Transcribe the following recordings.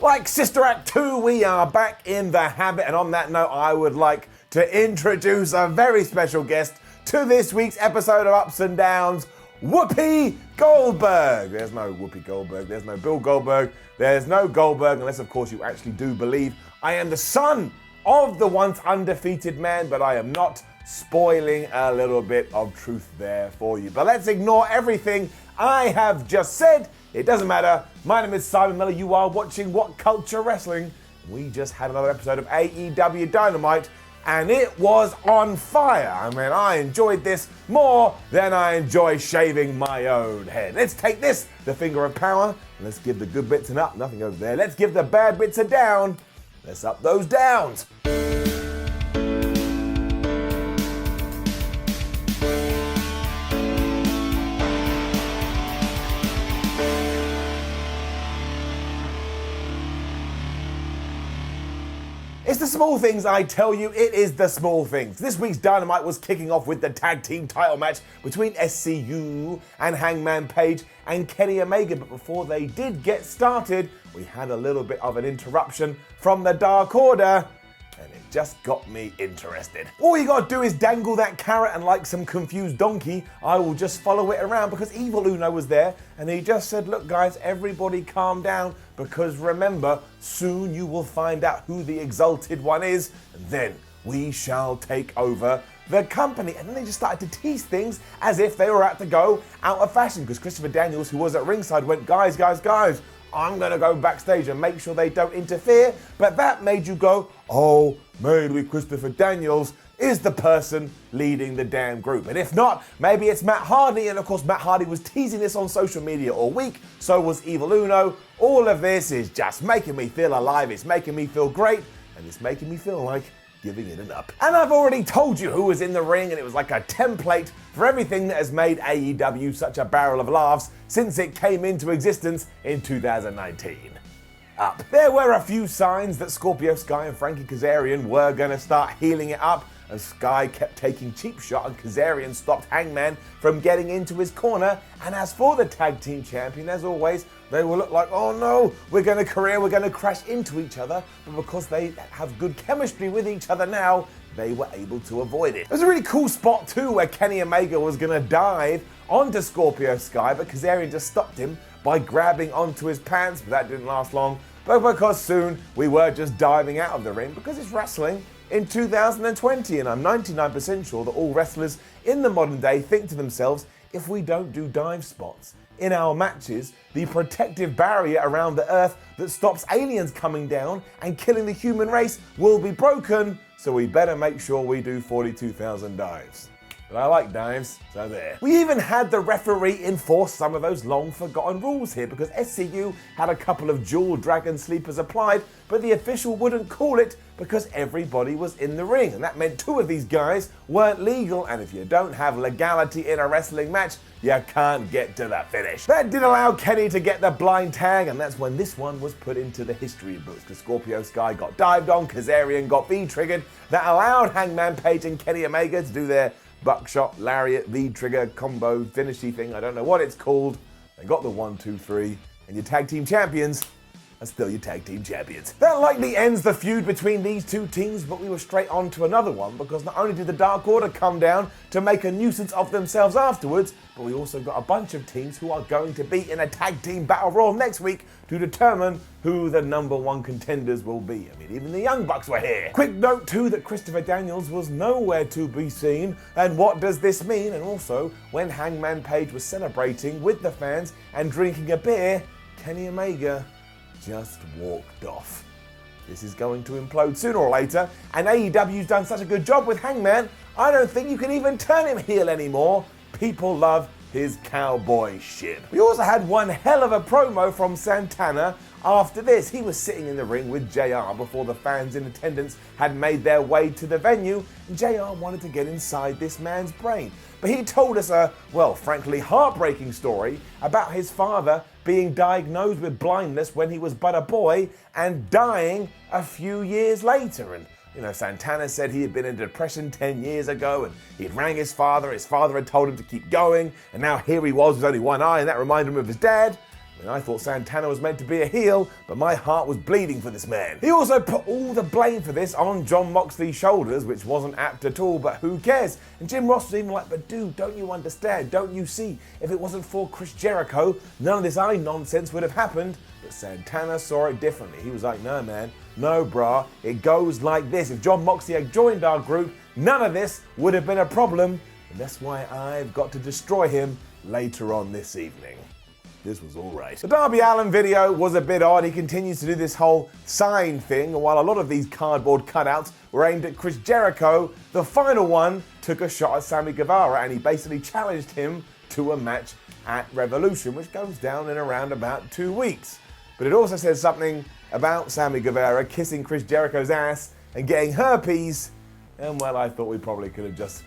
Like Sister Act 2, we are back in the habit, and on that note, I would like to introduce a very special guest to this week's episode of Ups and Downs, Whoopi Goldberg. There's no Whoopi Goldberg, there's no Bill Goldberg, there's no Goldberg, unless of course you actually do believe I am the son of the once undefeated man, but I am not, spoiling a little bit of truth there for you. But let's ignore everything I have just said. It doesn't matter. My name is Simon Miller. You are watching WhatCulture Wrestling. We just had another episode of AEW Dynamite, and it was on fire. I mean, I enjoyed this more than I enjoy shaving my own head. Let's take this, the finger of power, and let's give the good bits an up. Nothing over there. Let's give the bad bits a down. Let's up those downs. It's the small things, I tell you, it is the small things. This week's Dynamite was kicking off with the tag team title match between SCU and Hangman Page and Kenny Omega, but before they did get started, we had a little bit of an interruption from the Dark Order, and it just got me interested. All you gotta do is dangle that carrot, and like some confused donkey, I will just follow it around, because Evil Uno was there and he just said, look guys, everybody calm down, because remember, soon you will find out who the Exalted One is, and then we shall take over the company. And then they just started to tease things as if they were out to go out of fashion, because Christopher Daniels, who was at ringside, went, guys, I'm gonna go backstage and make sure they don't interfere. But that made you go, oh, maybe Christopher Daniels is the person leading the damn group. And if not, maybe it's Matt Hardy. And of course, Matt Hardy was teasing this on social media all week. So was Evil Uno. All of this is just making me feel alive. It's making me feel great. And it's making me feel like giving it an up. And I've already told you who was in the ring, and it was like a template for everything that has made AEW such a barrel of laughs since it came into existence in 2019. Up. There were a few signs that Scorpio Sky and Frankie Kazarian were going to start healing it up, as Sky kept taking cheap shot and Kazarian stopped Hangman from getting into his corner. And as for the tag team champion, as always, they will look like, oh no, we're going to crash into each other. But because they have good chemistry with each other now, they were able to avoid it. There's a really cool spot too where Kenny Omega was going to dive onto Scorpio Sky, but Kazarian just stopped him by grabbing onto his pants, but that didn't last long. But because soon we were just diving out of the ring, because it's wrestling in 2020, and I'm 99% sure that all wrestlers in the modern day think to themselves, if we don't do dive spots in our matches, the protective barrier around the earth that stops aliens coming down and killing the human race will be broken, so we better make sure we do 42,000 dives. But I like dives, so there. We even had the referee enforce some of those long forgotten rules here, because SCU had a couple of dual dragon sleepers applied, but the official wouldn't call it because everybody was in the ring. And that meant two of these guys weren't legal, and if you don't have legality in a wrestling match, you can't get to the finish. That did allow Kenny to get the blind tag, and that's when this one was put into the history books, because Scorpio Sky got dived on, Kazarian got V-triggered. That allowed Hangman Page and Kenny Omega to do their buckshot, lariat, V-trigger, combo, finishy thing, I don't know what it's called. They got the 1, 2, 3, and your tag team champions are still your tag team champions. That likely ends the feud between these two teams, but we were straight on to another one, because not only did the Dark Order come down to make a nuisance of themselves afterwards, but we also got a bunch of teams who are going to be in a tag team battle royal next week to determine who the number one contenders will be. I mean, even the Young Bucks were here. Quick note too that Christopher Daniels was nowhere to be seen, and what does this mean? And also, when Hangman Page was celebrating with the fans and drinking a beer, Kenny Omega just walked off. This is going to implode sooner or later, and AEW's done such a good job with Hangman, I don't think you can even turn him heel anymore. People love his cowboy shit. We also had one hell of a promo from Santana after this. He was sitting in the ring with JR before the fans in attendance had made their way to the venue, and JR wanted to get inside this man's brain. But he told us a, well, frankly, heartbreaking story about his father being diagnosed with blindness when he was but a boy and dying a few years later. And Santana said he had been in depression 10 years ago, and he'd rang his father had told him to keep going, and now here he was with only one eye, and that reminded him of his dad. And I thought Santana was meant to be a heel, but my heart was bleeding for this man. He also put all the blame for this on Jon Moxley's shoulders, which wasn't apt at all, but who cares? And Jim Ross was even like, but dude, don't you understand? Don't you see? If it wasn't for Chris Jericho, none of this eye nonsense would have happened. But Santana saw it differently. He was like, no man, no brah, it goes like this. If Jon Moxley had joined our group, none of this would have been a problem. And that's why I've got to destroy him later on this evening. This was all right. The Darby Allin video was a bit odd. He continues to do this whole sign thing, and while a lot of these cardboard cutouts were aimed at Chris Jericho, the final one took a shot at Sammy Guevara, and he basically challenged him to a match at Revolution, which goes down in around about 2 weeks. But it also says something about Sammy Guevara kissing Chris Jericho's ass and getting herpes, and well, I thought we probably could have just,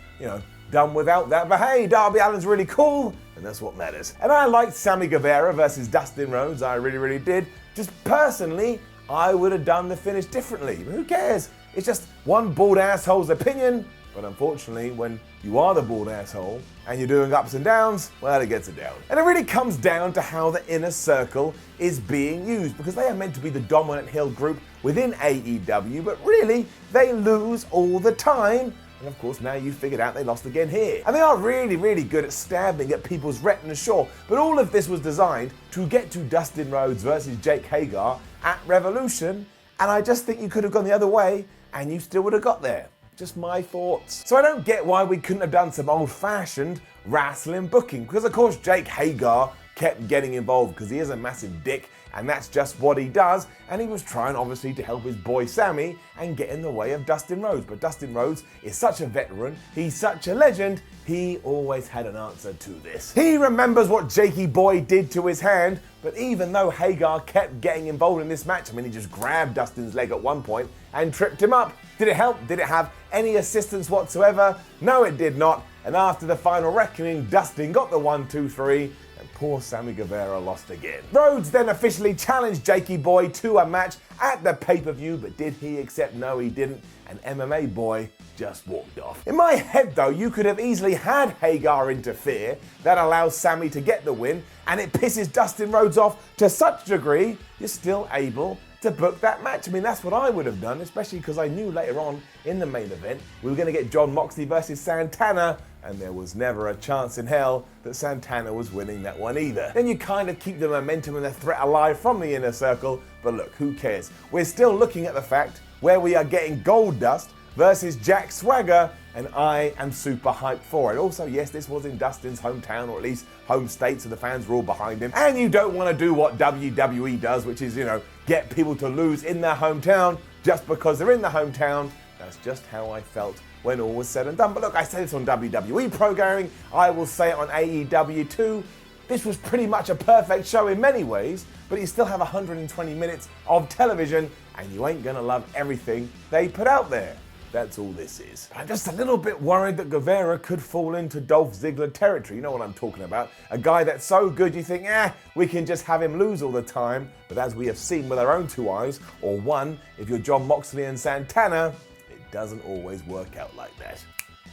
done without that, but hey, Darby Allin's really cool, and that's what matters. And I liked Sammy Guevara versus Dustin Rhodes, I really, really did. Just personally, I would have done the finish differently, but who cares? It's just one bald asshole's opinion, but unfortunately, when you are the bald asshole and you're doing ups and downs, well, it gets it down. And it really comes down to how the Inner Circle is being used, because they are meant to be the dominant heel group within AEW, but really, they lose all the time. And of course, now you've figured out they lost again here. And they are really, really good at stabbing at people's retinas, sure. But all of this was designed to get to Dustin Rhodes versus Jake Hager at Revolution. And I just think you could have gone the other way and you still would have got there. Just my thoughts. So I don't get why we couldn't have done some old-fashioned wrestling booking. Because of course, Jake Hager kept getting involved because he is a massive dick. And that's just what he does, and he was trying obviously to help his boy Sammy and get in the way of Dustin Rhodes. But Dustin Rhodes is such a veteran, he's such a legend, he always had an answer to this. He remembers what Jakey boy did to his hand, but even though Hager kept getting involved in this match, he just grabbed Dustin's leg at one point and tripped him up. Did it help? Did it have any assistance whatsoever? No, it did not. And after the final reckoning, Dustin got the 1, 2, 3, and poor Sammy Guevara lost again. Rhodes then officially challenged Jakey boy to a match at the pay-per-view, but did he accept? No, he didn't, and MMA boy just walked off. In my head though, you could have easily had Hager interfere. That allows Sammy to get the win, and it pisses Dustin Rhodes off to such a degree, you're still able to book that match. That's what I would have done, especially because I knew later on in the main event we were going to get Jon Moxley versus Santana, and there was never a chance in hell that Santana was winning that one either. Then you kind of keep the momentum and the threat alive from the Inner Circle, but look, who cares? We're still looking at the fact where we are getting Goldust versus Jack Swagger, and I am super hyped for it. Also, yes, this was in Dustin's hometown, or at least home state, so the fans were all behind him. And you don't want to do what WWE does, which is, get people to lose in their hometown just because they're in the hometown. That's just how I felt when all was said and done. But look, I say this on WWE programming, I will say it on AEW too. This was pretty much a perfect show in many ways, but you still have 120 minutes of television, and you ain't gonna love everything they put out there. That's all this is. I'm just a little bit worried that Guevara could fall into Dolph Ziggler territory. You know what I'm talking about. A guy that's so good you think, we can just have him lose all the time. But as we have seen with our own two eyes, or one, if you're Jon Moxley and Santana, it doesn't always work out like that.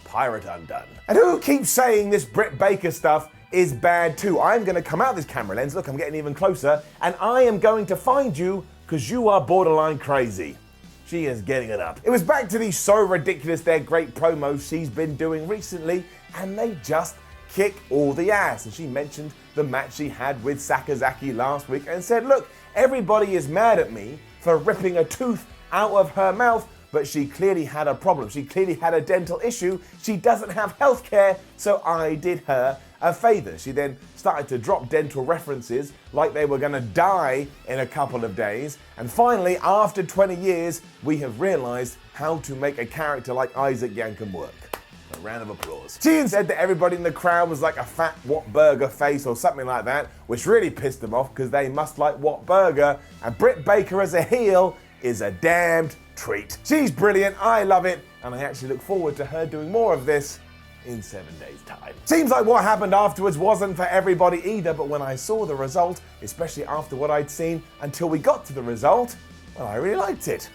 Pirate undone. And who keeps saying this Britt Baker stuff is bad too? I'm going to come out this camera lens, look, I'm getting even closer, and I am going to find you because you are borderline crazy. She is getting it up. It was back to these so ridiculous, they're great promos she's been doing recently, and they just kick all the ass. And she mentioned the match she had with Sakazaki last week and said, look, everybody is mad at me for ripping a tooth out of her mouth, but she clearly had a problem. She clearly had a dental issue. She doesn't have health care, so I did her a favor. She then started to drop dental references like they were gonna die in a couple of days. And finally, after 20 years, we have realized how to make a character like Isaac Yankem work. A round of applause. She said that everybody in the crowd was like a fat Whataburger face or something like that, which really pissed them off because they must like Whataburger. And Britt Baker as a heel is a damned treat. She's brilliant, I love it, and I actually look forward to her doing more of this in 7 days' time. Seems like what happened afterwards wasn't for everybody either, but when I saw the result, especially after what I'd seen until we got to the result, well, I really liked it.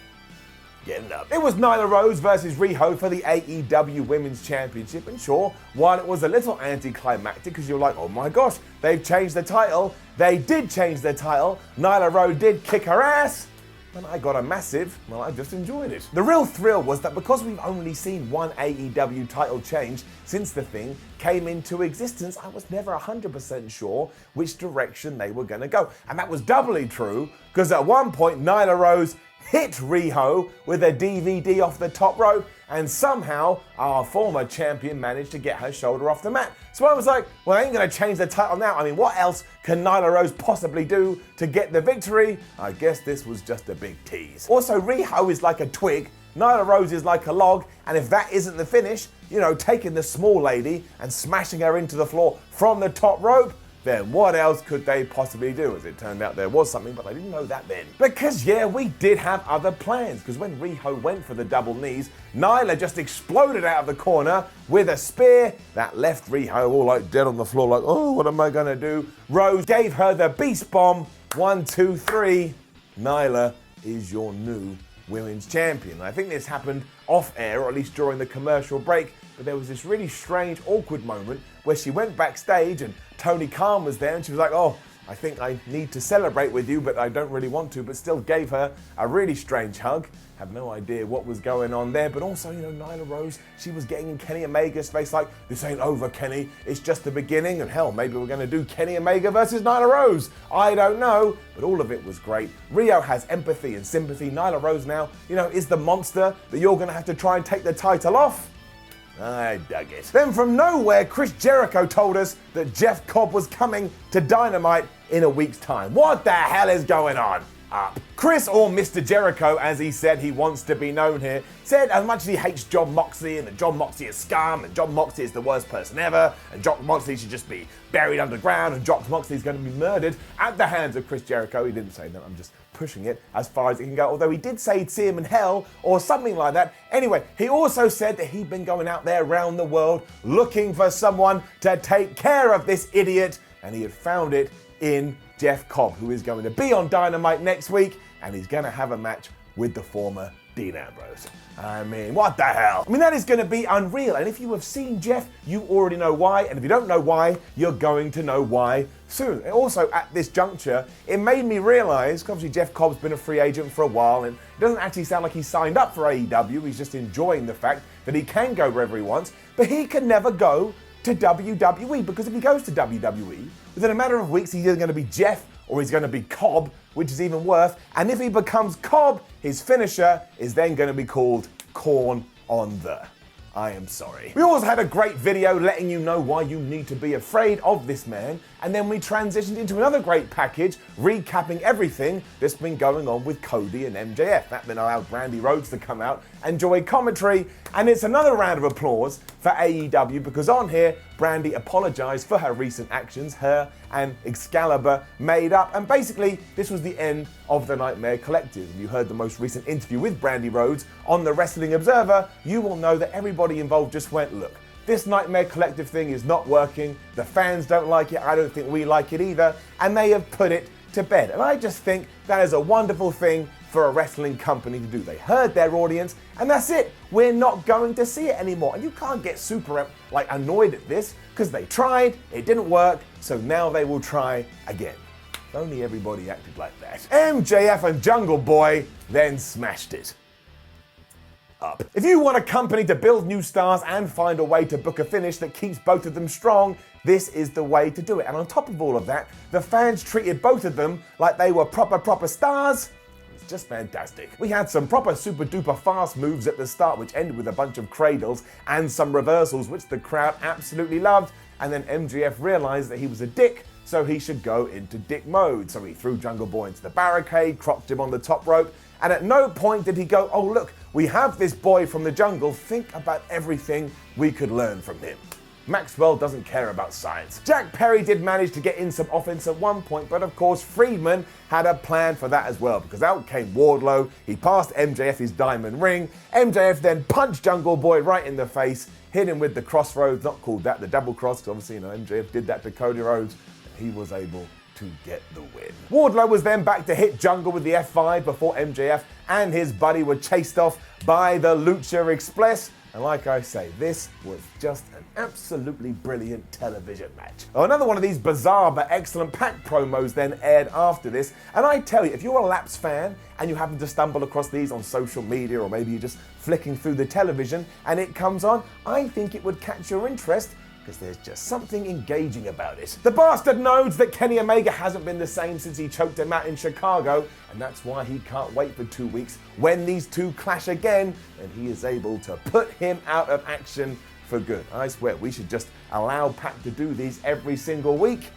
getting up. It was Nyla Rose versus Riho for the AEW Women's Championship, and sure, while it was a little anticlimactic because you're like, oh my gosh, they've changed the title. They did change their title. Nyla Rose did kick her ass. And I got a massive, well, I just enjoyed it. The real thrill was that because we've only seen one AEW title change since the thing came into existence, I was never 100% sure which direction they were going to go. And that was doubly true because at one point Nyla Rose hit Riho with a DVD off the top rope, and somehow our former champion managed to get her shoulder off the mat. So I was like, well, I ain't gonna change the title now. I mean, what else can Nyla Rose possibly do to get the victory? I guess this was just a big tease. Also, Riho is like a twig, Nyla Rose is like a log, and if that isn't the finish, you know, taking the small lady and smashing her into the floor from the top rope, then what else could they possibly do? As it turned out, there was something, but I didn't know that then. Because yeah, we did have other plans, because when Riho went for the double knees, Nyla just exploded out of the corner with a spear that left Riho all like dead on the floor, like, oh, what am I gonna do? Rose gave her the beast bomb. 1, 2, 3. Nyla is your new women's champion. I think this happened off air, or at least during the commercial break, but there was this really strange, awkward moment where she went backstage and Tony Khan was there and she was like, oh, I think I need to celebrate with you, but I don't really want to, but still gave her a really strange hug. Have no idea what was going on there, but also, you know, Nyla Rose, she was getting in Kenny Omega's face like, this ain't over, Kenny, it's just the beginning, and hell, maybe we're gonna do Kenny Omega versus Nyla Rose. I don't know, but all of it was great. Riho has empathy and sympathy. Nyla Rose now, you know, is the monster that you're gonna have to try and take the title off. I dug it. Then from nowhere, Chris Jericho told us that Jeff Cobb was coming to Dynamite in a week's time. What the hell is going on? Chris, or Mr. Jericho, as he said he wants to be known here, said as much as he hates Jon Moxley and that Jon Moxley is scum and Jon Moxley is the worst person ever and Jon Moxley should just be buried underground and Jon Moxley is going to be murdered at the hands of Chris Jericho. He didn't say that, I'm just pushing it as far as it can go, although he did say he'd see him in hell or something like that. Anyway, he also said that he'd been going out there around the world looking for someone to take care of this idiot, and he had found it in Jeff Cobb, who is going to be on Dynamite next week, and he's going to have a match with the former Dean Ambrose. I mean, what the hell? I mean, that is going to be unreal, and if you have seen Jeff, you already know why, and if you don't know why, you're going to know why soon. And also, at this juncture, it made me realize, obviously Jeff Cobb's been a free agent for a while, and it doesn't actually sound like he signed up for AEW, he's just enjoying the fact that he can go wherever he wants, but he can never go to WWE, because if he goes to WWE, within a matter of weeks, he's either going to be Jeff or he's going to be Cobb, which is even worse. And if he becomes Cobb, his finisher is then going to be called Corn on the. I am sorry. We also had a great video letting you know why you need to be afraid of this man, and then we transitioned into another great package recapping everything that's been going on with Cody and MJF. That then allowed Brandy Rhodes to come out and join commentary, and it's another round of applause for AEW because on here, Brandy apologized for her recent actions. Her and Excalibur made up, and basically this was the end of the Nightmare Collective. If you heard the most recent interview with Brandy Rhodes on the Wrestling Observer, you will know that everybody involved just went, look, this Nightmare Collective thing is not working, the fans don't like it, I don't think we like it either, and they have put it to bed. And I just think that is a wonderful thing for a wrestling company to do. They heard their audience, and that's it. We're not going to see it anymore. And you can't get super annoyed at this, because they tried, it didn't work, so now they will try again. If only everybody acted like that. MJF and Jungle Boy then smashed it up. If you want a company to build new stars and find a way to book a finish that keeps both of them strong, this is the way to do it. And on top of all of that, the fans treated both of them like they were proper stars. It's just fantastic. We had some proper super duper fast moves at the start, which ended with a bunch of cradles and some reversals, which the crowd absolutely loved. And then MJF realized that he was a dick, so he should go into dick mode. So he threw Jungle Boy into the barricade, cropped him on the top rope, and at no point did he go, oh look, we have this boy from the jungle, think about everything we could learn from him. Maxwell doesn't care about science. Jack Perry did manage to get in some offense at one point, but of course Friedman had a plan for that as well, because out came Wardlow, he passed MJF his diamond ring, MJF then punched Jungle Boy right in the face, hit him with the crossroads, not called that, the double cross, because obviously, MJF did that to Cody Rhodes, he was able to get the win. Wardlow was then back to hit Jungle with the F5 before MJF and his buddy were chased off by the Lucha Express. And like I say, this was just an absolutely brilliant television match. Another one of these bizarre but excellent Pac promos then aired after this. And I tell you, if you're a Laps fan and you happen to stumble across these on social media, or maybe you're just flicking through the television and it comes on, I think it would catch your interest, because there's just something engaging about it. The bastard knows that Kenny Omega hasn't been the same since he choked him out in Chicago, and that's why he can't wait for 2 weeks when these two clash again, and he is able to put him out of action for good. I swear, we should just allow Pac to do these every single week.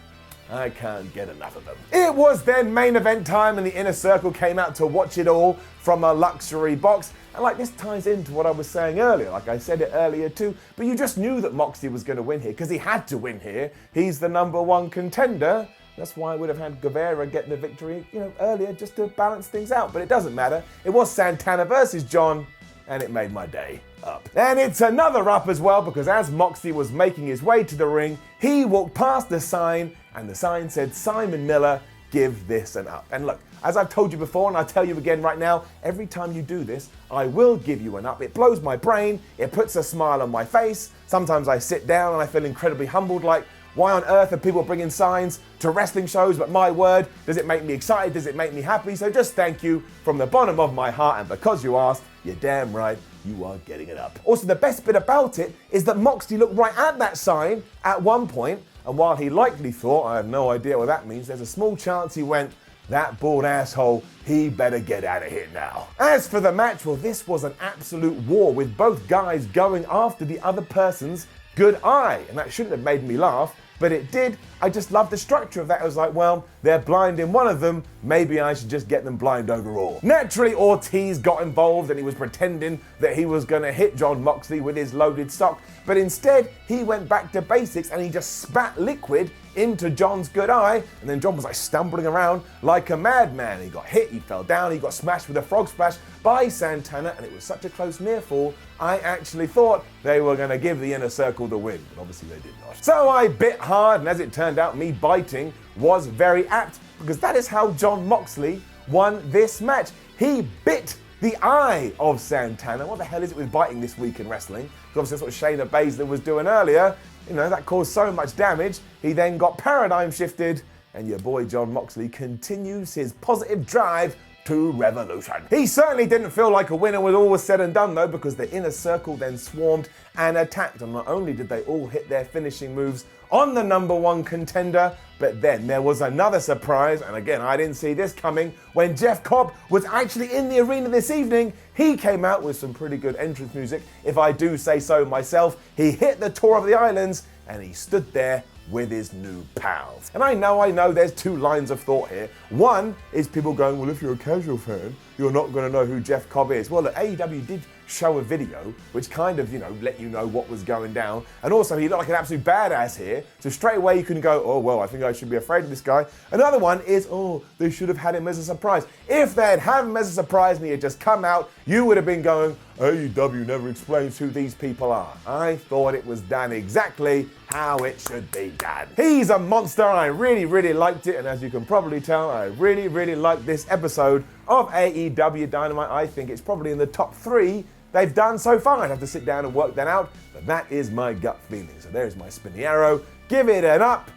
I can't get enough of them. It was then main event time, and the Inner Circle came out to watch it all from a luxury box. And like, this ties into what I was saying earlier. Like I said it earlier too, but you just knew that Moxley was going to win here because he had to win here. He's the #1 contender. That's why I would have had Guevara get the victory, earlier, just to balance things out. But it doesn't matter. It was Santana versus Jon, and it made my day up. And it's another up as well, because as Moxley was making his way to the ring, he walked past the sign, and the sign said, "Simon Miller, give this an up." And look, as I've told you before, and I'll tell you again right now, every time you do this, I will give you an up. It blows my brain, it puts a smile on my face. Sometimes I sit down and I feel incredibly humbled, like, why on earth are people bringing signs to wrestling shows? But my word, does it make me excited? Does it make me happy? So just thank you from the bottom of my heart, and because you asked, you're damn right, you are getting it up. Also, the best bit about it is that Moxley looked right at that sign at one point, and while he likely thought, I have no idea what that means, there's a small chance he went, "That bald asshole, he better get out of here now." As for the match, well, this was an absolute war with both guys going after the other person's good eye. And that shouldn't have made me laugh, but it did. I just loved the structure of that. I was like, well, they're blind in one of them, maybe I should just get them blind overall. Naturally, Ortiz got involved and he was pretending that he was going to hit Jon Moxley with his loaded sock, but instead he went back to basics and he just spat liquid into Jon's good eye, and then Jon was like stumbling around like a madman. He got hit, he fell down, he got smashed with a frog splash by Santana, and it was such a close near fall, I actually thought they were going to give the Inner Circle the win, but obviously they did not. So I bit hard, and as it turned out, me biting was very apt, because that is how Jon Moxley won this match. He bit the eye of Santana. What the hell is it with biting this week in wrestling? Because obviously that's what Shayna Baszler was doing earlier. That caused so much damage. He then got paradigm shifted, and your boy Jon Moxley continues his positive drive to revolution. He certainly didn't feel like a winner when all was said and done, though, because the Inner Circle then swarmed and attacked. And not only did they all hit their finishing moves on the #1 contender, but then there was another surprise, and again, I didn't see this coming. When Jeff Cobb was actually in the arena this evening, he came out with some pretty good entrance music, if I do say so myself. He hit the Tour of the Islands, and he stood there with his new pals. And I know there's two lines of thought here. One is people going, well, if you're a casual fan, you're not going to know who Jeff Cobb is. Well, look, AEW did show a video which kind of, let you know what was going down. And also, he looked like an absolute badass here. So straight away you can go, oh, well, I think I should be afraid of this guy. Another one is, oh, they should have had him as a surprise. If they'd had him as a surprise and he had just come out, you would have been going, AEW never explains who these people are. I thought it was done exactly how it should be done. He's a monster. I really, really liked it. And as you can probably tell, I really, really liked this episode of AEW Dynamite. I think it's probably in the top 3 they've done so far. I'd have to sit down and work that out, but that is my gut feeling. So there's my spinny arrow. Give it an up.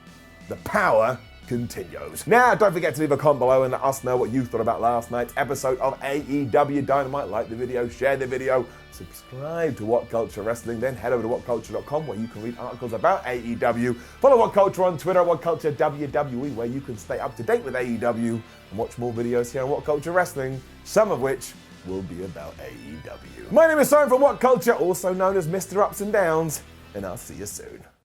The power continues. Now, don't forget to leave a comment below and let us know what you thought about last night's episode of AEW Dynamite. Like the video, share the video, subscribe to WhatCulture Wrestling, then head over to WhatCulture.com where you can read articles about AEW. Follow WhatCulture on Twitter, WhatCulture WWE, where you can stay up to date with AEW and watch more videos here on WhatCulture Wrestling, some of which will be about AEW. My name is Simon from WhatCulture, also known as Mr. Ups and Downs, and I'll see you soon.